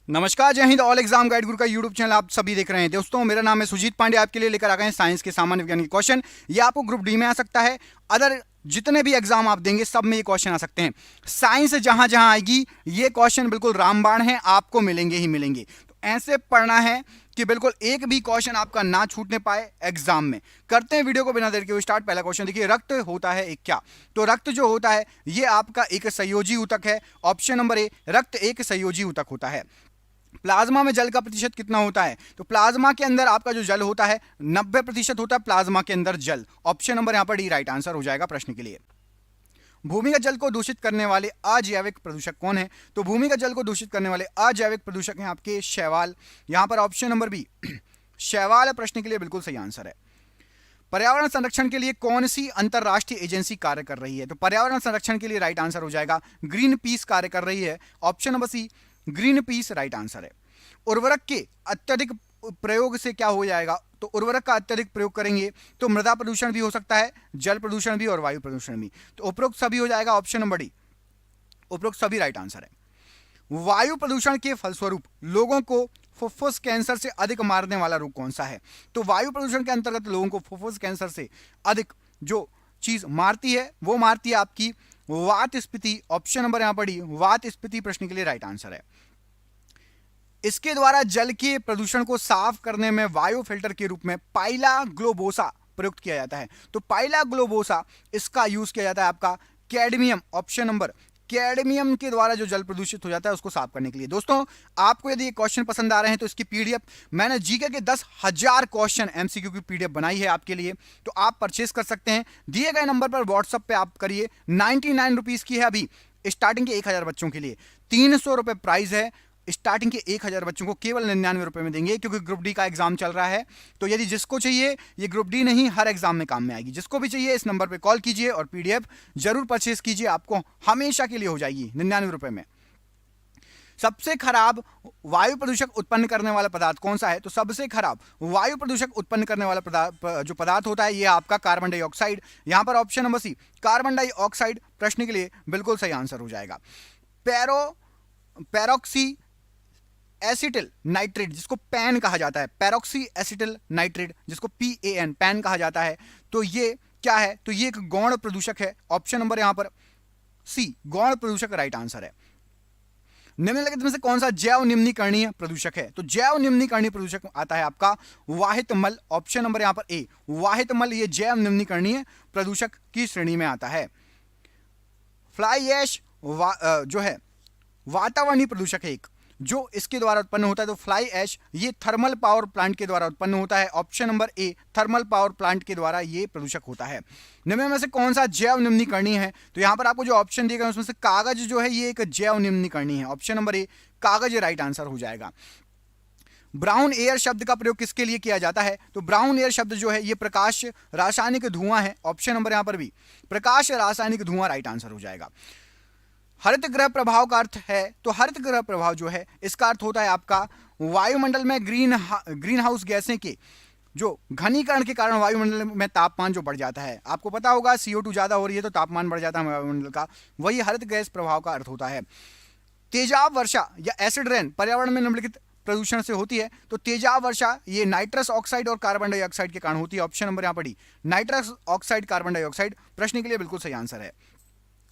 नमस्कार, जय Hind. All exam guide गुरु का यूट्यूब चैनल आप सभी देख रहे हैं। दोस्तों, मेरा नाम है सुजीत पांडे। आपके लिए लेकर आ गए हैं साइंस के सामान्य विज्ञान के क्वेश्चन। ये आपको ग्रुप डी में आ सकता है, अदर जितने भी एग्जाम आप देंगे सब में ये क्वेश्चन आ सकते हैं। साइंस जहां जहां आएगी ये क्वेश्चन बिल्कुल रामबाण है, आपको मिलेंगे ही मिलेंगे। तो ऐसे पढ़ना है कि बिल्कुल एक भी क्वेश्चन आपका ना छूटने पाए एग्जाम में। करते हैं वीडियो को बिना देर के स्टार्ट। पहला क्वेश्चन देखिए, रक्त होता है एक क्या? तो रक्त जो होता है ये आपका एक संयोजी ऊतक है। ऑप्शन नंबर ए, रक्त एक संयोजी ऊतक होता है। प्लाज्मा में जल का प्रतिशत कितना होता है? तो प्लाज्मा के अंदर आपका जो जल होता है 90% होता है प्लाज्मा के अंदर जल। ऑप्शन नंबर यहां पर डी राइट आंसर हो जाएगा प्रश्न के लिए। भूमिगत जल को दूषित करने वाले अजैविक प्रदूषक कौन है? तो भूमिगत जल को दूषित करने वाले अजैविक प्रदूषक हैं आपके शैवाल। यहां पर ऑप्शन नंबर बी शैवाल प्रश्न के लिए बिल्कुल सही आंसर है। पर्यावरण संरक्षण के लिए कौन सी अंतरराष्ट्रीय एजेंसी कार्य कर रही है? तो पर्यावरण संरक्षण के लिए राइट आंसर हो जाएगा ग्रीन पीस कार्य कर रही है। Option number C, Greenpeace right answer है। उर्वरक के अत्यधिक प्रयोग से क्या हो जाएगा? तो उर्वरक का अत्यधिक प्रयोग करेंगे तो मृदा प्रदूषण भी हो सकता है, जल प्रदूषण भी और वायु प्रदूषण भी। तो उपरोक्त सभी हो जाएगा ऑप्शन नंबर डी, उपरोक्त सभी राइट आंसर है। वायु प्रदूषण के फलस्वरूप लोगों को फुफ्फुस कैंसर से अधिक मारने वाला रोग कौन सा है? तो वायु प्रदूषण के अंतर्गत लोगों को फुफ्फुस कैंसर से अधिक जो चीज मारती है वो मारती है आपकी वात स्फीति। ऑप्शन नंबर यहां पर डी, वात स्फीति प्रश्न के लिए राइट आंसर है। इसके द्वारा जल के प्रदूषण को साफ करने में वायु फिल्टर के रूप में पाइला ग्लोबोसा प्रयुक्त किया जाता है। तो पाइला ग्लोबोसा इसका यूज किया जाता है आपका कैडमियम, ऑप्शन नंबर कैडमियम के द्वारा जो जल प्रदूषित हो जाता है उसको साफ करने के लिए। दोस्तों, आपको यदि ये क्वेश्चन पसंद आ रहे हैं तो इसकी पीडीएफ मैंने जीके के 10,000 क्वेश्चन एमसीक्यू की पीडीएफ बनाई है आपके लिए, तो आप परचेस कर सकते हैं। दिए गए नंबर पर व्हाट्सएप पे आप करिए। 99 रुपीज की है अभी स्टार्टिंग के 1000 बच्चों के लिए। 300 रुपए प्राइस है। स्टार्टिंग के 1000 बच्चों को केवल 99 रुपए में देंगे, क्योंकि ग्रुप डी का एग्जाम चल रहा है। तो यदि जिसको चाहिए, ये ग्रुप डी नहीं हर एग्जाम में काम में आएगी, जिसको भी चाहिए इस नंबर पे कॉल कीजिए और पीडीएफ जरूर परचेस कीजिए, आपको हमेशा के लिए हो जाएगी 99 रुपए में। सबसे खराब वायु प्रदूषक उत्पन्न करने वाला पदार्थ कौन सा है? तो सबसे खराब वायु प्रदूषक उत्पन्न करने वाला जो पदार्थ होता है ये आपका कार्बन डाइऑक्साइड। यहां पर option number C, carbon dioxide प्रश्न के लिए बिल्कुल सही आंसर हो जाएगा। पैरोक्सी एसिटिल नाइट्रेट जिसको पैन कहा जाता है, पैरोक्सी एसिटिल नाइट्रेट जिसको PAN पैन कहा जाता है, तो ये क्या है? तो ये एक गौण प्रदूषक है। ऑप्शन नंबर यहां पर सी, गौण प्रदूषक राइट आंसर है। निम्नलिखित में से कौन सा जैव निम्नीकरणीय प्रदूषक है? तो जैव निम्नीकरणीय प्रदूषक आता है आपका वाहित मल। ऑप्शन नंबर यहां पर ए, वाहित मल ये जैव निम्नीकरणीय प्रदूषक की श्रेणी में आता है। फ्लाई ऐश जो है वातावरणीय प्रदूषक है एक, जो इसके द्वारा उत्पन्न होता है। तो फ्लाई ऐश ये थर्मल पावर प्लांट के द्वारा उत्पन्न होता है। ऑप्शन नंबर ए, थर्मल पावर प्लांट के द्वारा ये प्रदूषक होता है। निम्न में से कौन सा जैव निम्नीकरणीय है? तो यहां पर आपको जो ऑप्शन दिए गए उसमें से कागज जो है ये एक जैव निम्नीकरणीय है। ऑप्शन नंबर ए, कागज राइट आंसर हो जाएगा। ब्राउन एयर शब्द का प्रयोग किसके लिए किया जाता है? तो ब्राउन एयर शब्द जो है ये प्रकाश रासायनिक धुआं है। ऑप्शन नंबर यहां पर भी प्रकाश रासायनिक धुआं राइट आंसर हो जाएगा। हरित गृह प्रभाव का अर्थ है, तो हरित गृह प्रभाव जो है इसका अर्थ होता है आपका वायुमंडल में ग्रीन हाउस गैसें के जो घनीकरण के कारण वायुमंडल में तापमान जो बढ़ जाता है। आपको पता होगा CO2 ज्यादा हो रही है तो तापमान बढ़ जाता है वायुमंडल का, वही हरित गैस प्रभाव का अर्थ होता है। तेजाब वर्षा या एसिड रेन पर्यावरण में निम्नलिखित प्रदूषण से होती है। तो तेजाब वर्षा ये नाइट्रस ऑक्साइड और कार्बन डाइऑक्साइड के कारण होती है। ऑप्शन नंबर यहां पर D, nitrous oxide carbon dioxide प्रश्न के लिए बिल्कुल सही आंसर है।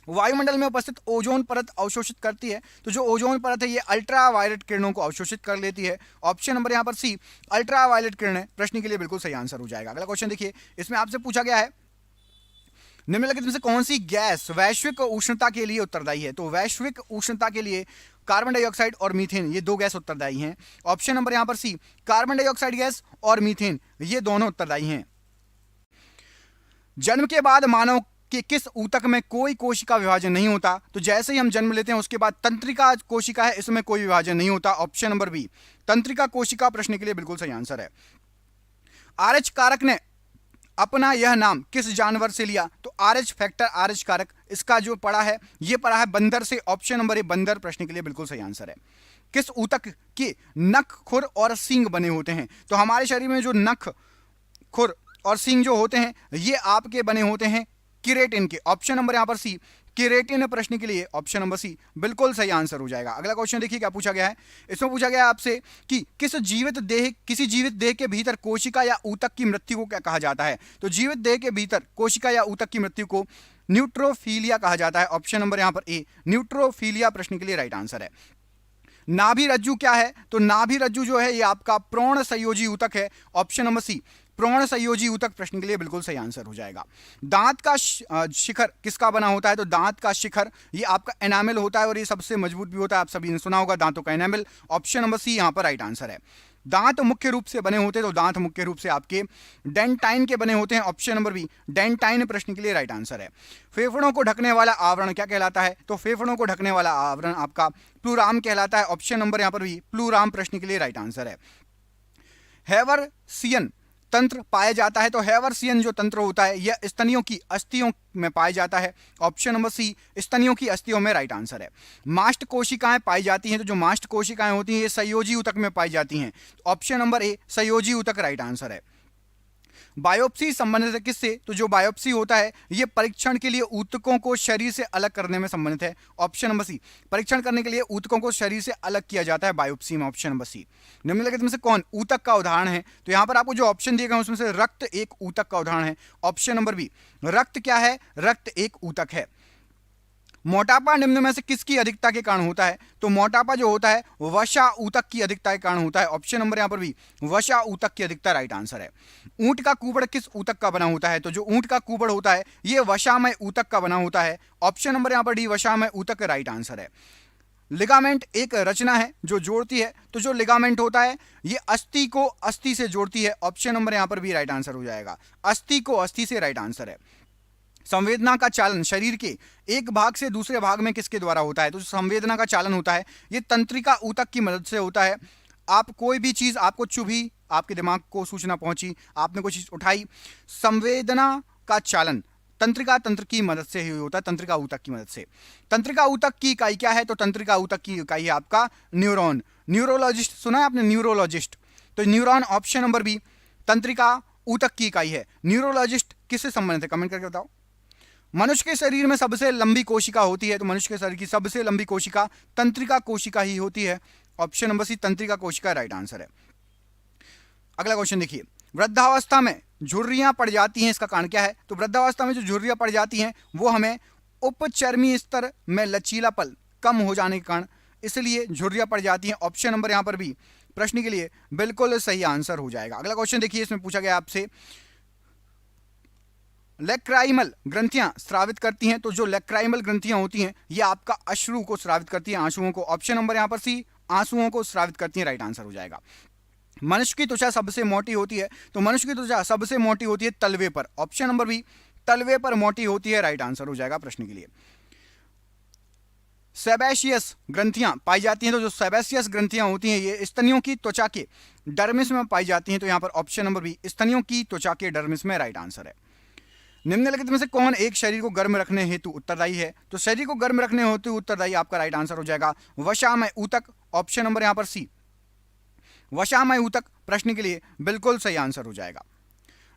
वायुमंडल में उपस्थित ओजोन परत अवशोषित करती है। तो जो ओजोन परत है ये अल्ट्रावायलेट किरणों को अवशोषित कर लेती है। ऑप्शन नंबर यहां पर सी, अल्ट्रावायलेट किरणें प्रश्न के लिए बिल्कुल सही आंसर हो जाएगा। अगला क्वेश्चन देखिए, इसमें आपसे पूछा गया है निम्नलिखित में से कौन सी गैस वैश्विक उष्णता के लिए उत्तरदायी है? तो वैश्विक उष्णता के लिए कार्बन डाइऑक्साइड और मीथेन ये दो गैस उत्तरदायी हैं। ऑप्शन नंबर यहां पर सी, कार्बन डाइऑक्साइड गैस और मीथेन ये दोनों उत्तरदायी हैं। जन्म के बाद मानव कि किस ऊतक में कोई कोशिका विभाजन नहीं होता? तो जैसे ही हम जन्म लेते हैं उसके बाद तंत्रिका कोशिका है, इसमें कोई विभाजन नहीं होता। ऑप्शन नंबर बी, तंत्रिका कोशिका प्रश्न के लिए बिल्कुल सही आंसर है। RH कारक ने अपना यह नाम किस जानवर से लिया? तो RH फैक्टर, RH कारक इसका जो पढ़ा है ये पढ़ा है बंदर से। ऑप्शन नंबर ए, बंदर प्रश्न के लिए बिल्कुल सही आंसर है। किस ऊतक के नख, खुर और सींग बने होते हैं? तो हमारे शरीर में जो नख, खुर और सींग जो होते हैं ये आपके बने होते हैं केराटिन के। ऑप्शन नंबर यहां पर सी, केरेटिन प्रश्न के लिए ऑप्शन नंबर सी बिल्कुल सही आंसर हो जाएगा। अगला क्वेश्चन देखिए क्या पूछा गया है। इसमें पूछा गया है आपसे कि किसी जीवित देह के भीतर कोशिका या ऊतक की मृत्यु को क्या कहा जाता है। तो जीवित देह के भीतर कोशिका या ऊतक की मृत्यु को न्यूट्रोफीलिया कहा जाता है। ऑप्शन नंबर यहां पर ए न्यूट्रोफीलिया प्रश्न के लिए राइट आंसर है। नाभि रज्जु क्या है। तो नाभि रज्जु जो है ये आपका प्रोण संयोजी ऊतक है। ऑप्शन नंबर सी प्रोण संयोजी ऊतक प्रश्न के लिए बिल्कुल सही आंसर हो जाएगा। दांत का शिखर किसका बना होता है। तो दांत का शिखर ये आपका एनामेल होता है और ये सबसे मजबूत भी होता है। आप सभी ने सुना होगा दांतों का एनामेल। ऑप्शन नंबर सी यहां पर राइट आंसर है। दांत मुख्य रूप से बने होते हैं। तो दांत मुख्य रूप से आपके डेंटाइन के बने होते हैं। ऑप्शन नंबर बी डेंटाइन प्रश्न के लिए राइट आंसर है। फेफड़ों को ढकने वाला आवरण क्या कहलाता है। तो फेफड़ों को ढकने वाला आवरण आपका प्लूराम कहलाता है। ऑप्शन नंबर यहां पर भी प्लूराम प्रश्न के लिए राइट आंसर है। हैवर्सियन तंत्र पाया जाता है। तो हैवर्सियन जो तंत्र होता है यह स्तनियों की अस्थियों में पाया जाता है। ऑप्शन नंबर सी स्तनियों की अस्थियों में राइट आंसर है। मास्ट कोशिकाएं पाई जाती हैं। तो जो मास्ट कोशिकाएं होती हैं ये संयोजी ऊतक में पाई जाती हैं। ऑप्शन नंबर ए संयोजी ऊतक राइट आंसर है। बायोप्सी संबंधित है किससे। तो जो बायोप्सी होता है ये परीक्षण के लिए ऊतकों को शरीर से अलग करने में संबंधित है। ऑप्शन नंबर सी परीक्षण करने के लिए ऊतकों को शरीर से अलग किया जाता है बायोप्सी में। Option number C. निम्नलिखित में से कौन ऊतक का उदाहरण है। तो यहां पर आपको जो ऑप्शन दिए गए उसमें से रक्त एक ऊतक का उदाहरण है। ऑप्शन नंबर बी रक्त क्या है। रक्त एक ऊतक है। मोटापा निम्न में से किसकी अधिकता के कारण होता है। तो मोटापा जो होता है वसा ऊतक की अधिकता के कारण होता है। ऑप्शन नंबर यहां पर भी वसा ऊतक की अधिकता राइट आंसर है। ऊंट का कुबड़ किस ऊतक का बना होता है। तो जो ऊंट का कुबड़ होता है यह वसामय ऊतक का बना होता है। ऑप्शन नंबर यहां पर डी वसामय ऊतक राइट आंसर है। लिगामेंट एक रचना है जो जोड़ती है। तो जो लिगामेंट होता है ये अस्थि को अस्थि से जोड़ती है। ऑप्शन नंबर यहां पर भी राइट आंसर हो जाएगा। अस्थि को अस्थि से राइट आंसर है। संवेदना का चालन शरीर के एक भाग से दूसरे भाग में किसके द्वारा होता है। तो संवेदना का चालन होता है ये तंत्रिका ऊतक की मदद से होता है। आप कोई भी चीज आपको चुभी, आपके दिमाग को सूचना पहुंची, आपने कोई चीज उठाई, संवेदना का चालन तंत्रिका तंत्र की मदद से ही होता है। तंत्रिका ऊतक की मदद से। तंत्रिका ऊतक की इकाई क्या है। तो तंत्रिका ऊतक की इकाई है आपका न्यूरॉन। न्यूरोलॉजिस्ट सुना है आपने न्यूरोलॉजिस्ट। तो न्यूरॉन ऑप्शन नंबर बी तंत्रिका ऊतक की इकाई है। न्यूरोलॉजिस्ट किससे संबंधित है कमेंट करके बताओ। मनुष्य के शरीर में सबसे लंबी कोशिका होती है। तो मनुष्य के शरीर की सबसे लंबी कोशिका तंत्रिका कोशिका ही होती है। ऑप्शन नंबर सी तंत्रिका कोशिका राइट आंसर है। अगला क्वेश्चन देखिए। वृद्धावस्था में झुर्रियां पड़ जाती हैं इसका कारण क्या है। तो वृद्धावस्था में जो झुर्रियां पड़ जाती हैं वो हमें उपचर्मी स्तर में लचीलापन कम हो जाने के कारण इसलिए झुर्रियां पड़ जाती हैं। ऑप्शन नंबर यहां पर भी प्रश्न के लिए बिल्कुल सही आंसर हो जाएगा। अगला क्वेश्चन देखिए। इसमें पूछा गया आपसे लेक्राइमल ग्रंथियां स्रावित करती हैं। तो जो लेक्राइमल ग्रंथियां होती हैं ये आपका अश्रु को स्रावित करती हैं, आंसुओं को। ऑप्शन नंबर यहां पर सी आंसुओं को स्रावित करती हैं राइट आंसर हो जाएगा। मनुष्य की त्वचा सबसे मोटी होती है। तो मनुष्य की त्वचा सबसे मोटी होती है तलवे पर। ऑप्शन नंबर बी तलवे पर मोटी होती है राइट आंसर हो जाएगा प्रश्न के लिए। सेबेशियस ग्रंथियां पाई जाती हैं। तो जो सेबेशियस ग्रंथियां होती हैं ये स्तनियों की त्वचा के डर्मिस में पाई जाती हैं। तो यहां पर ऑप्शन नंबर बी स्तनियों की त्वचा के डर्मिस में राइट आंसर है। निम्नलिखित में से कौन एक शरीर को गर्म रखने हेतु उत्तरदायी है। तो शरीर को गर्म रखने हेतु उत्तरदायी आपका राइट आंसर हो जाएगा वसामय ऊतक। ऑप्शन नंबर यहां पर सी वसामय ऊतक प्रश्न के लिए बिल्कुल सही आंसर हो जाएगा।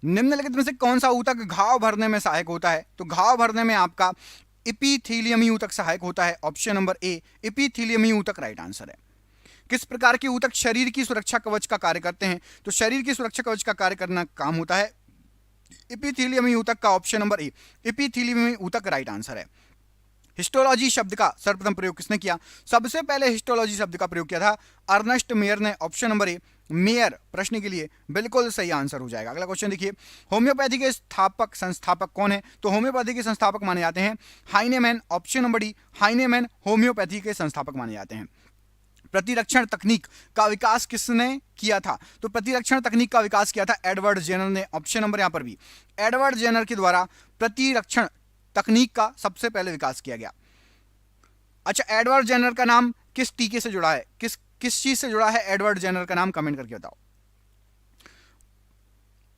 निम्नलिखित में से कौन सा ऊतक घाव भरने में सहायक होता है। तो घाव भरने में आपका इपीथीलियमी ऊतक सहायक होता है। ऑप्शन नंबर ए इपीथीलियमी ऊतक राइट आंसर है। किस प्रकार के ऊतक शरीर की सुरक्षा कवच का कार्य करते हैं। तो शरीर की सुरक्षा कवच का कार्य करना काम होता है इपीथीलियमी ऊतक का। ऑप्शन नंबर ए इपीथीलियमी ऊतक राइट आंसर है। हिस्टोलॉजी शब्द का सर्वप्रथम प्रयोग किसने किया। सबसे पहले हिस्टोलॉजी शब्द का प्रयोग किया था अर्नेस्ट मेयर ने। ऑप्शन नंबर ए मेयर प्रश्न के लिए बिल्कुल सही आंसर हो जाएगा। अगला क्वेश्चन देखिए। होम्योपैथी के संस्थापक कौन है। तो होम्योपैथी के संस्थापक माने जाते हैं हाइनेमैन। ऑप्शन नंबर डी हाइनेमैन होम्योपैथी के संस्थापक माने जाते हैं। प्रतिरक्षण तकनीक का विकास किसने किया था। तो प्रतिरक्षण तकनीक का विकास किया था एडवर्ड जेनर ने। ऑप्शन नंबर यहां पर भी एडवर्ड जेनर के द्वारा प्रतिरक्षण तकनीक का सबसे पहले विकास किया गया। अच्छा एडवर्ड जेनर का नाम किस टीके से जुड़ा है, किस चीज से जुड़ा है एडवर्ड जेनर का नाम कमेंट करके बताओ।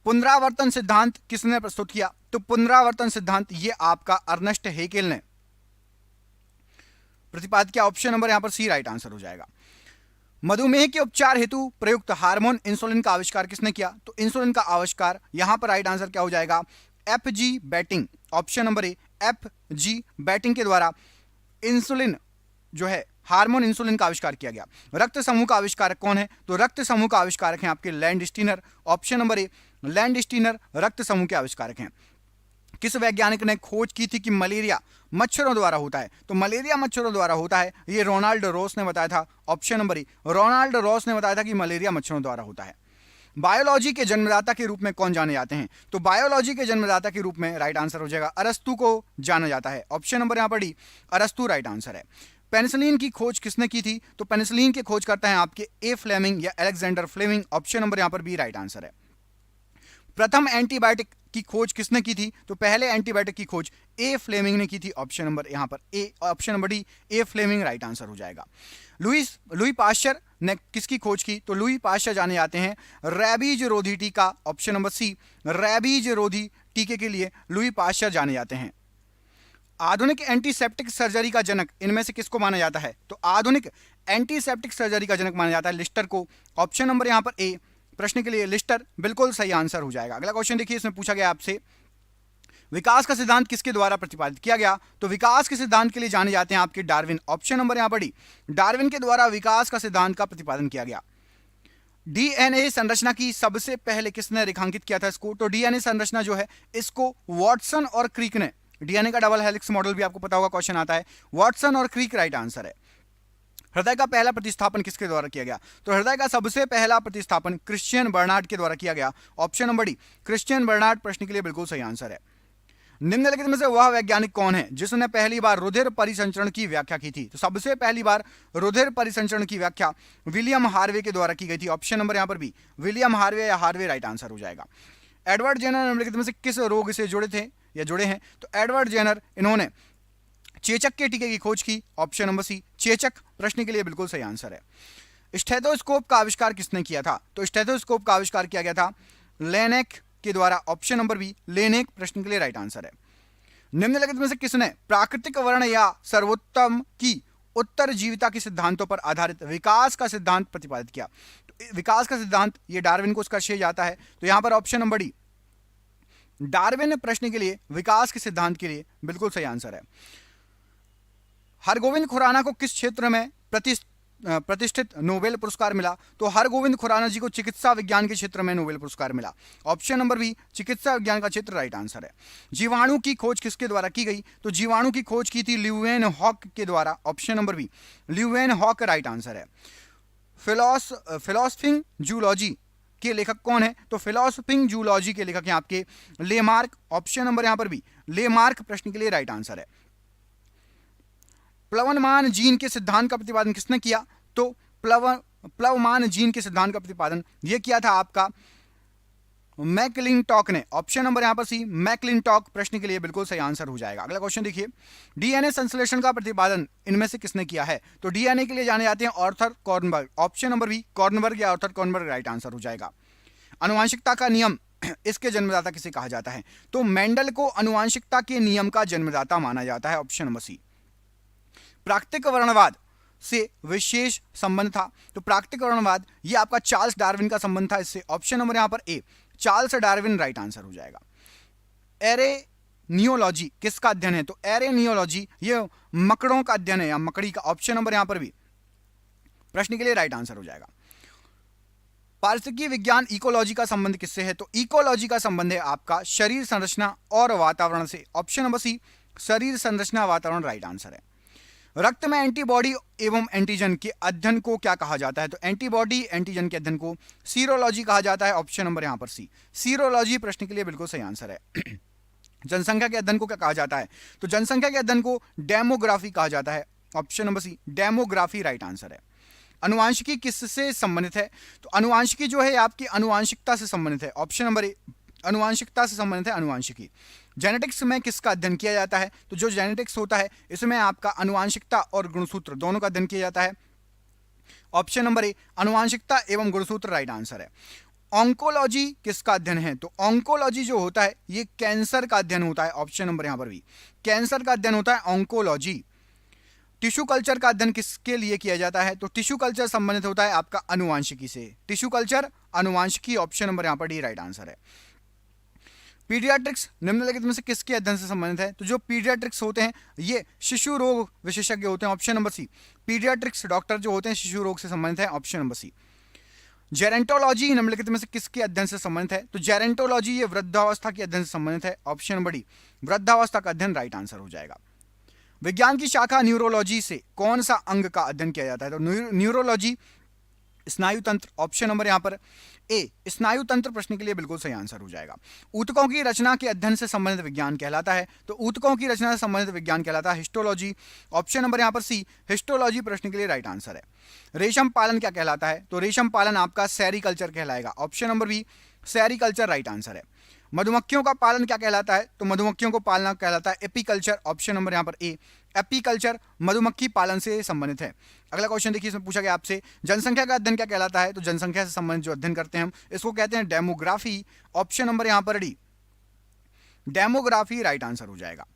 पुनरावर्तन सिद्धांत किसने प्रस्तुत किया। तो पुनरावर्तन सिद्धांत ये आपका अर्नेस्ट हेकेल ने प्रतिपादित किया। ऑप्शन नंबर यहां पर सी राइट आंसर हो जाएगा। मधुमेह के उपचार हेतु प्रयुक्त हार्मोन इंसुलिन का आविष्कार किसने किया। तो इंसुलिन का आविष्कार यहां पर राइट आंसर क्या हो जाएगा F G batting. Option number ए FG बैटिंग के द्वारा इंसुलिन जो है हार्मोन इंसुलिन का आविष्कार किया गया। रक्त समूह का आविष्कारक कौन है? तो रक्त समूह का आविष्कारक हैं आपके लैंडस्टीनर। ऑप्शन नंबर ए, लैंडस्टीनर रक्त समूह के आविष्कारक हैं। किस वैज्ञानिक ने खोज की थी कि मलेरिया मच्छरों द्वारा होता है? तो मलेरिया मच्छरों द्वारा होता है, ये रोनाल्ड रॉस ने बताया था। Option number A, Ronald Ross ने बताया था कि मलेरिया मच्छरों द्वारा होता है। बायोलॉजी के जन्मदाता के रूप में कौन जाने जाते हैं? तो बायोलॉजी के जन्मदाता के रूप में राइट आंसर हो जाएगा अरस्तु को जाना जाता है। ऑप्शन नंबर यहां पर डी, अरस्तु राइट आंसर है। पेनिसिलिन की खोज किसने की थी? तो पेनिसिलिन की खोज करता है आपके ए फ्लेमिंग या अलेक्जेंडर फ्लेमिंग। ऑप्शन नंबर यहां पर बी राइट आंसर है। प्रथम एंटीबायोटिक की खोज किसने की थी? तो पहले एंटीबायोटिक की खोज ए फ्लेमिंग ने की थी। ऑप्शन नंबर यहां पर A, option number D A Fleming right answer हो जाएगा। लुई पाश्चर ने किसकी खोज की? तो लुई पाश्चर जाने जाते हैं रैबीज रोधी टीका। ऑप्शन नंबर सी, रैबीज रोधी टीके के लिए लुई पाश्चर जाने जाते हैं। आधुनिक एंटीसेप्टिक सर्जरी का जनक इनमें से किसको माना जाता है? तो आधुनिक एंटीसेप्टिक सर्जरी का जनक माना जाता है लिस्टर को। ऑप्शन नंबर यहां पर ए, प्रश्न के लिए लिस्टर बिल्कुल सही आंसर हो जाएगा। अगला क्वेश्चन देखिए, इसमें पूछा गया आपसे विकास का सिद्धांत किसके द्वारा प्रतिपादित किया गया? तो विकास के सिद्धांत के लिए जाने जाते हैं आपके डार्विन। ऑप्शन नंबर यहां पर डी, डार्विन के द्वारा विकास का सिद्धांत का प्रतिपादन किया गया। डीएनए संरचना की सबसे पहले किसने रेखांकित किया था इसको? तो डीएनए संरचना जो है इसको वॉटसन और क्रीक ने, डीएनए का डबल हेलिक्स मॉडल भी आपको पता होगा, क्वेश्चन आता है, वॉटसन और क्रीक राइट आंसर है। हृदय का पहला प्रतिस्थापन किसके द्वारा किया गया? तो हृदय का सबसे पहला प्रतिस्थापन क्रिश्चियन बर्नार्ड के द्वारा किया गया। Option number D, Christian Barnard प्रश्न के लिए बिल्कुल सही आंसर है। निम्नलिखित में से वह वैज्ञानिक कौन है जिसने पहली बार रुधिर परिसंचरण की व्याख्या की थी? तो सबसे पहली बार रुधिर परिसंचरण की व्याख्या विलियम हार्वे के द्वारा की गई थी। ऑप्शन नंबर यहां पर भी विलियम हार्वे या हार्वे राइट आंसर हो जाएगा। एडवर्ड जेनर निम्नलिखित में से किस रोग से जुड़े थे या जुड़े हैं? तो एडवर्ड जेनर इन्होंने चेचक के टीके की खोज की। ऑप्शन नंबर सी, चेचक प्रश्न के लिए बिल्कुल सही आंसर है। स्टेथोस्कोप का आविष्कार किसने किया था? तो स्टेथोस्कोप का आविष्कार किया गया था लेनेक के द्वारा। ऑप्शन नंबर बी, लेनेक प्रश्न के लिए राइट आंसर है। निम्नलिखित में से किसने प्राकृतिक वर्ण या सर्वोत्तम की उत्तरजीविता के सिद्धांतों पर आधारित विकास का सिद्धांत प्रतिपादित किया? तो विकास का सिद्धांत ये डार्विन को उसका श्रेय जाता है। तो यहां पर ऑप्शन नंबर डी, डार्विन प्रश्न के लिए विकास के सिद्धांत के लिए बिल्कुल सही आंसर है। हरगोविंद खुराना को किस क्षेत्र में प्रतिष्ठित नोबेल पुरस्कार मिला? तो हरगोविंद खुराना जी को चिकित्सा विज्ञान के क्षेत्र में नोबेल पुरस्कार मिला। ऑप्शन नंबर बी, चिकित्सा विज्ञान का क्षेत्र राइट आंसर है। जीवाणु की खोज किसके द्वारा की गई? तो जीवाणु की खोज की थी ल्यूवेन हॉक के द्वारा। Option number B, Leeuwenhoek right answer है। फिलोसफिंग जूलॉजी के लेखक कौन है? तो फिलोसफिंग जूलॉजी के लेखक हैं आपके लेमार्क। ऑप्शन नंबर यहां पर भी लेमार्क प्रश्न के लिए राइट आंसर है। प्लवमान जीन के सिद्धांत का प्रतिपादन किसने किया? तो प्लवमान जीन के सिद्धांत का प्रतिपादन यह किया था आपका मैकलिंटॉक ने। ऑप्शन नंबर यहां पर सी, मैकलिंटॉक प्रश्न के लिए बिल्कुल सही आंसर हो जाएगा। अगला क्वेश्चन देखिए, डीएनए संश्लेषण का प्रतिपादन इनमें से किसने किया है? तो डीएनए के लिए जाने जाते हैं Arthur Kornberg. Option number B, Kornberg या आर्थर कॉर्नबर्ग राइट आंसर हो जाएगा। अनुवांशिकता का नियम इसके जन्मदाता किसे कहा जाता है? तो मेंडल को अनुवांशिकता के नियम का जन्मदाता माना जाता है। Option number C. प्राकृतिक वर्णवाद से विशेष संबंध था। तो प्राकृतिक वर्णवाद ये आपका चार्ल्स डार्विन का संबंध था इससे। ऑप्शन नंबर यहां पर ए, चार्ल्स डार्विन राइट आंसर हो जाएगा। एरेनियोलॉजी किसका अध्ययन है? तो एरेनियोलॉजी ये मकड़ों का अध्ययन है या मकड़ी का। ऑप्शन नंबर यहां पर भी प्रश्न के लिए राइट आंसर हो जाएगा। पारिस्थितिकी विज्ञान इकोलॉजी का संबंध किससे है? तो इकोलॉजी का संबंध है आपका शरीर संरचना और वातावरण से। ऑप्शन नंबर सी, शरीर संरचना वातावरण राइट आंसर है। रक्त में एंटीबॉडी एवं एंटीजन के अध्ययन को क्या कहा जाता है? तो एंटीबॉडी एंटीजन के अध्ययन को सीरोलॉजी कहा जाता है। ऑप्शन नंबर यहां पर सी, सीरोलॉजी प्रश्न के लिए बिल्कुल सही आंसर है। जनसंख्या के अध्ययन को क्या कहा जाता है? तो जनसंख्या के अध्ययन को डेमोग्राफी कहा जाता है। Option number C, demography right answer है। अनुवांशिकी किससे संबंधित है? तो अनुवांशिकी जो है आपकी अनुवांशिकता से संबंधित है। ऑप्शन नंबर ए, अनुवांशिकता से संबंधित है अनुवांशिकी। जेनेटिक्स में किसका अध्ययन किया जाता है? तो जो जेनेटिक्स होता है इसमें आपका अनुवांशिकता और गुणसूत्र दोनों का अध्ययन किया जाता है। ऑप्शन नंबर ए, अनुवांशिकता एवं गुणसूत्र राइट आंसर है। ऑन्कोलॉजी किसका अध्ययन है? तो ऑन्कोलॉजी जो होता है ये कैंसर का अध्ययन होता है। ऑप्शन नंबर यहां पर भी कैंसर का अध्ययन होता है ऑन्कोलॉजी। टिश्यू कल्चर का अध्ययन किसके लिए किया जाता है? तो टिश्यू कल्चर संबंधित होता है आपका अनुवांशिकी से। टिश्यू कल्चर अनुवांशिकी, ऑप्शन नंबर यहां पर डी राइट आंसर है। पीडियाट्रिक्स निम्नलिखित में से किसके अध्ययन से संबंधित है? तो जो पीडियाट्रिक्स होते हैं ये शिशु रोग विशेषज्ञ होते हैं, option number C. Paediatrics doctor जो होते हैं शिशु रोग से संबंधित है, ऑप्शन नंबर सी। जेरेंटोलॉजी निम्नलिखित में से किसके अध्ययन से संबंधित है? तो जेरेंटोलॉजी ये वृद्धावस्था के अध्ययन से संबंधित है, ऑप्शन नंबर डी। वृद्धावस्था का अध्ययन राइट आंसर हो जाएगा। विज्ञान की शाखा न्यूरोलॉजी से कौन सा अंग का अध्ययन किया जाता है? तो न्यूरोलॉजी स्नायु तंत्र, ऑप्शन नंबर यहां पर ए स्नायु तंत्र प्रश्न के लिए बिल्कुल सही आंसर हो जाएगा। ऊतकों की रचना के अध्ययन से संबंधित विज्ञान कहलाता है, तो ऊतकों की रचना से संबंधित विज्ञान कहलाता है हिस्टोलॉजी, ऑप्शन नंबर यहां पर सी हिस्टोलॉजी प्रश्न के लिए राइट आंसर है। रेशम पालन क्या कहलाता है? तो रेशम पालन आपका सेरिकल्चर कहलाएगा, option number B sericulture right answer है। मधुमक्खियों का पालन क्या कहलाता है? तो मधुमक्खियों को पालना कहलाता है एपीकल्चर, ऑप्शन नंबर यहां पर ए एपीकल्चर मधुमक्खी पालन से संबंधित है। अगला क्वेश्चन देखिए, इसमें पूछा गया आपसे जनसंख्या का अध्ययन क्या कहलाता है? तो जनसंख्या से संबंधित जो अध्ययन करते हैं हम इसको कहते हैं डेमोग्राफी, ऑप्शन नंबर यहां पर डी डेमोग्राफी राइट आंसर हो जाएगा।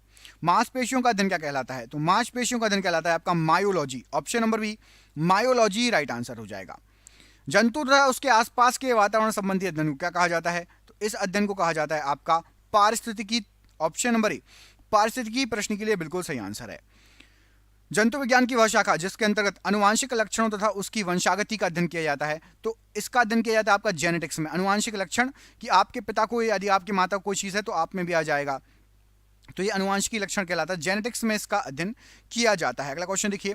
मांसपेशियों का अध्ययन क्या कहलाता है? तो मांसपेशियों का अध्ययन कहलाता है आपका myology, option number B myology right answer हो जाएगा। जंतु तथा उसके आसपास के वातावरण संबंधी अध्ययन को क्या कहा जाता है? तो इस अध्ययन को कहा जाता है आपका पारिस्थितिकी, ऑप्शन नंबर ए पारिस्थितिकी प्रश्न के लिए बिल्कुल सही आंसर है। जंतु विज्ञान की वह शाखा जिसके अंतर्गत अनुवांशिक लक्षणों तथा उसकी वंशागति का अध्ययन किया जाता है, तो इसका अध्ययन किया जाता है आपका जेनेटिक्स में। अनुवांशिक लक्षण कि आपके पिता को यदि आपकी माता को कोई चीज है तो आप में भी आ जाएगा, तो ये अनुवांशिकी लक्षण कहलाता है, जेनेटिक्स में इसका अध्ययन किया जाता है। अगला क्वेश्चन देखिए,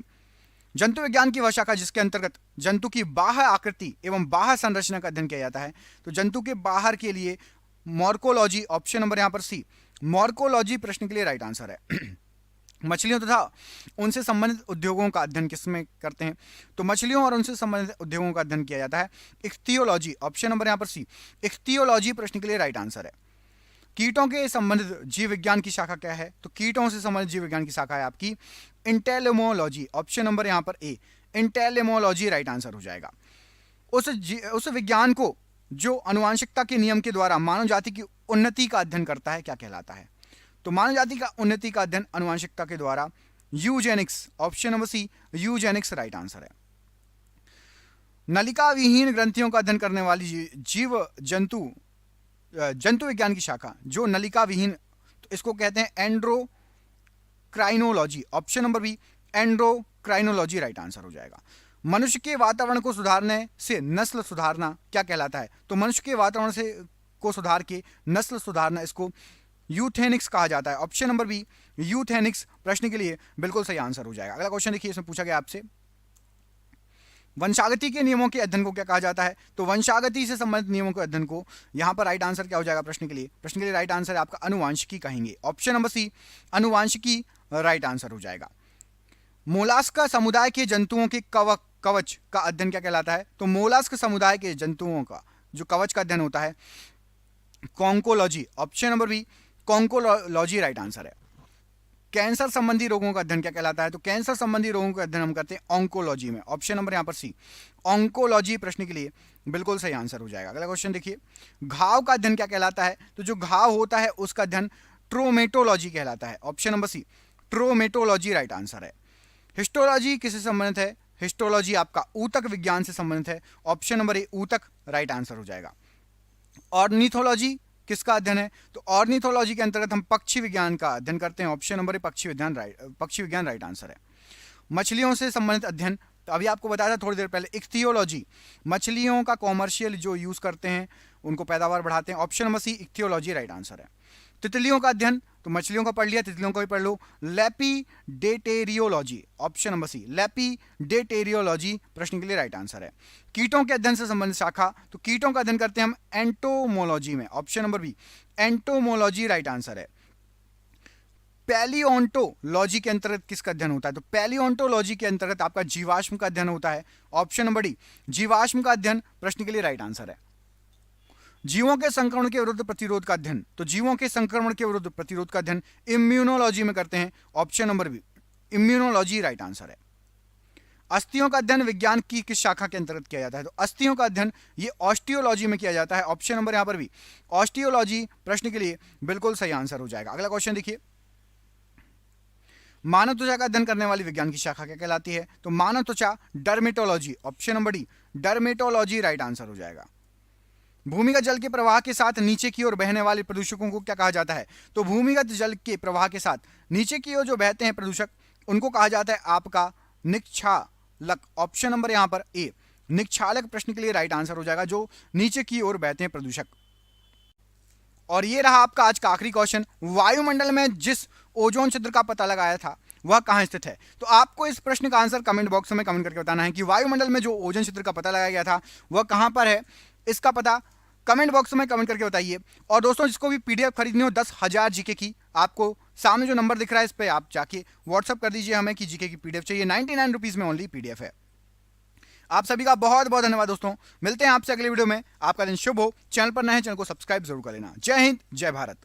जंतु विज्ञान की वह शाखा जिसके अंतर्गत जंतु की बाह्य आकृति एवं बाह्य संरचना का अध्ययन किया जाता है, तो जंतु के बाहर के लिए मॉर्कोलॉजी, ऑप्शन नंबर यहां पर सी मॉर्कोलॉजी प्रश्न के लिए राइट आंसर है। मछलियों तथा उनसे संबंधित उद्योगों का अध्ययन किसमें करते हैं? तो मछलियों और उनसे संबंधित उद्योगों का अध्ययन किया जाता है इख्तियोलॉजी, ऑप्शन नंबर यहां पर सी इख्तियोलॉजी प्रश्न के लिए राइट आंसर है। कीटों के संबंधित जीव विज्ञान की शाखा क्या है? तो कीटों से संबंधित जीव विज्ञान की शाखा है आपकी इंटेलेमोलॉजी, ऑप्शन नंबर यहां पर ए इंटेलेमोलॉजी राइट आंसर हो जाएगा। उस विज्ञान को जो अनुवांशिकता के नियम के द्वारा मानव जाति की उन्नति का अध्ययन करता है क्या कहलाता है? तो मानव जाति का उन्नति का अध्ययन अनुवांशिकता के द्वारा eugenics, option number C eugenics right answer है। नलिका विहीन ग्रंथियों का अध्ययन करने वाली जीव जंतु विज्ञान की शाखा जो नलिका विहीन, तो इसको कहते हैं endocrinology, option number B endocrinology right answer हो जाएगा। मनुष्य के वातावरण को सुधारने से नस्ल सुधारना क्या कहलाता है? तो मनुष्य के वातावरण से को सुधार के नस्ल सुधारना इसको यूथेनिक्स कहा जाता है, ऑप्शन नंबर बी यूथेनिक्स प्रश्न के लिए बिल्कुल सही आंसर हो जाएगा। अगला क्वेश्चन देखिए, इसमें पूछा गया आपसे वंशागति के नियमों के अध्ययन को क्या कहा जाता है? तो वंशागति से संबंधित नियमों के अध्ययन को यहां पर राइट आंसर क्या हो जाएगा प्रश्न के लिए? प्रश्न के लिए राइट आंसर है आपका अनुवांशिकी कहेंगे, ऑप्शन नंबर सी अनुवांशिकी राइट आंसर हो जाएगा। मोलास्क समुदाय के जंतुओं के कवच का अध्ययन क्या कहलाता है? तो मोलास्क समुदाय के जंतुओं का जो कवच का अध्ययन होता है conchology, option number B conchology right answer है। कैंसर संबंधी रोगों का अध्ययन क्या कहलाता है? तो कैंसर संबंधी रोगों का अध्ययन हम करते हैं ऑन्कोलॉजी में, ऑप्शन नंबर यहां पर सी ऑन्कोलॉजी प्रश्न के लिए बिल्कुल सही आंसर हो जाएगा। अगला क्वेश्चन देखिए, घाव का अध्ययन क्या कहलाता है? तो जो घाव होता है उसका अध्ययन ट्रोमेटोलॉजी कहलाता है, option number C traumatology right answer है। हिस्टोलॉजी किससे संबंधित है? हिस्टोलॉजी आपका ऊतक विज्ञान से संबंधित है, ऑप्शन नंबर ए ऊतक राइट आंसर हो जाएगा। ऑर्निथोलॉजी किसका अध्ययन है? तो ऑर्निथोलॉजी के अंतर्गत हम पक्षी विज्ञान का अध्ययन करते हैं, ऑप्शन नंबर ए पक्षी विज्ञान राइट आंसर है। मछलियों से संबंधित अध्ययन, तो अभी आपको बताया था थोड़ी देर पहले इख्तियोलॉजी, मछलियों का कॉमर्शियल जो यूज करते हैं उनको पैदावार बढ़ाते हैं, option number C ichthyology right answer है। तितलियों का अध्ययन, तो मछलियों का पढ़ लिया, तितलियों को भी पढ़ लो, लेपिडेटेरियोलॉजी, ऑप्शन नंबर सी लेपिडेटेरियोलॉजी प्रश्न के लिए राइट आंसर है। कीटों के अध्ययन से संबंधित शाखा, तो कीटों का अध्ययन करते हैं हम एंटोमोलॉजी में, option number B entomology right answer है। पैलियोंटोलॉजी के अंतर्गत किसका अध्ययन होता है? तो पैलियोंटोलॉजी के अंतर्गत आपका जीवाश्म का अध्ययन होता है, ऑप्शन नंबर डी जीवाश्म का अध्ययन प्रश्न के लिए राइट आंसर है। जीवों के संक्रमण के विरुद्ध प्रतिरोध का अध्ययन, तो जीवों के संक्रमण के विरुद्ध प्रतिरोध का अध्ययन इम्यूनोलॉजी में करते हैं, option number B immunology right answer है। अस्थियों का अध्ययन विज्ञान की किस शाखा के अंतर्गत किया जाता है? तो अस्थियों का अध्ययन ये ऑस्टियोलॉजी में किया जाता है, ऑप्शन नंबर यहां पर भी ऑस्टियोलॉजी प्रश्न के लिए बिल्कुल सही आंसर हो जाएगा। अगला क्वेश्चन देखिए, मानव त्वचा का अध्ययन करने वाली विज्ञान की शाखा क्या कहलाती है? तो मानव त्वचा dermatology, option number D dermatology right answer हो जाएगा। भूमिगत जल के प्रवाह के साथ नीचे की ओर बहने वाले प्रदूषकों को क्या कहा जाता है? तो भूमिगत जल के प्रवाह के साथ नीचे की ओर जो बहते हैं प्रदूषक, उनको कहा जाता है आपका निक्षालक। ऑप्शन नंबर यहां पर ए, निक्षालक प्रश्न के लिए राइट आंसर हो जाएगा, जो नीचे की ओर बहते हैं प्रदूषक। और ये रहा आपका आज का आखिरी क्वेश्चन, वायुमंडल में जिस ओजोन छिद्र का पता लगाया था वह कहां स्थित है? तो आपको इस प्रश्न का आंसर कमेंट बॉक्स में कमेंट करके बताना है कि वायुमंडल में जो ओजोन छिद्र का पता लगाया गया था वह कहां पर है। इसका पता कमेंट बॉक्स में कमेंट करके बताइए। और दोस्तों, जिसको भी पीडीएफ खरीदनी हो 10,000 जीके की, आपको सामने जो नंबर दिख रहा है इस पर आप जाके व्हाट्सअप कर दीजिए हमें कि जीके की पीडीएफ चाहिए। 99 रुपीज में ओनली पीडीएफ है। आप सभी का बहुत बहुत धन्यवाद दोस्तों, मिलते हैं आपसे अगले वीडियो में। आपका दिन शुभ हो। चैनल पर नए हैं, चैनल को सब्सक्राइब जरूर कर लेना। जय हिंद, जय भारत।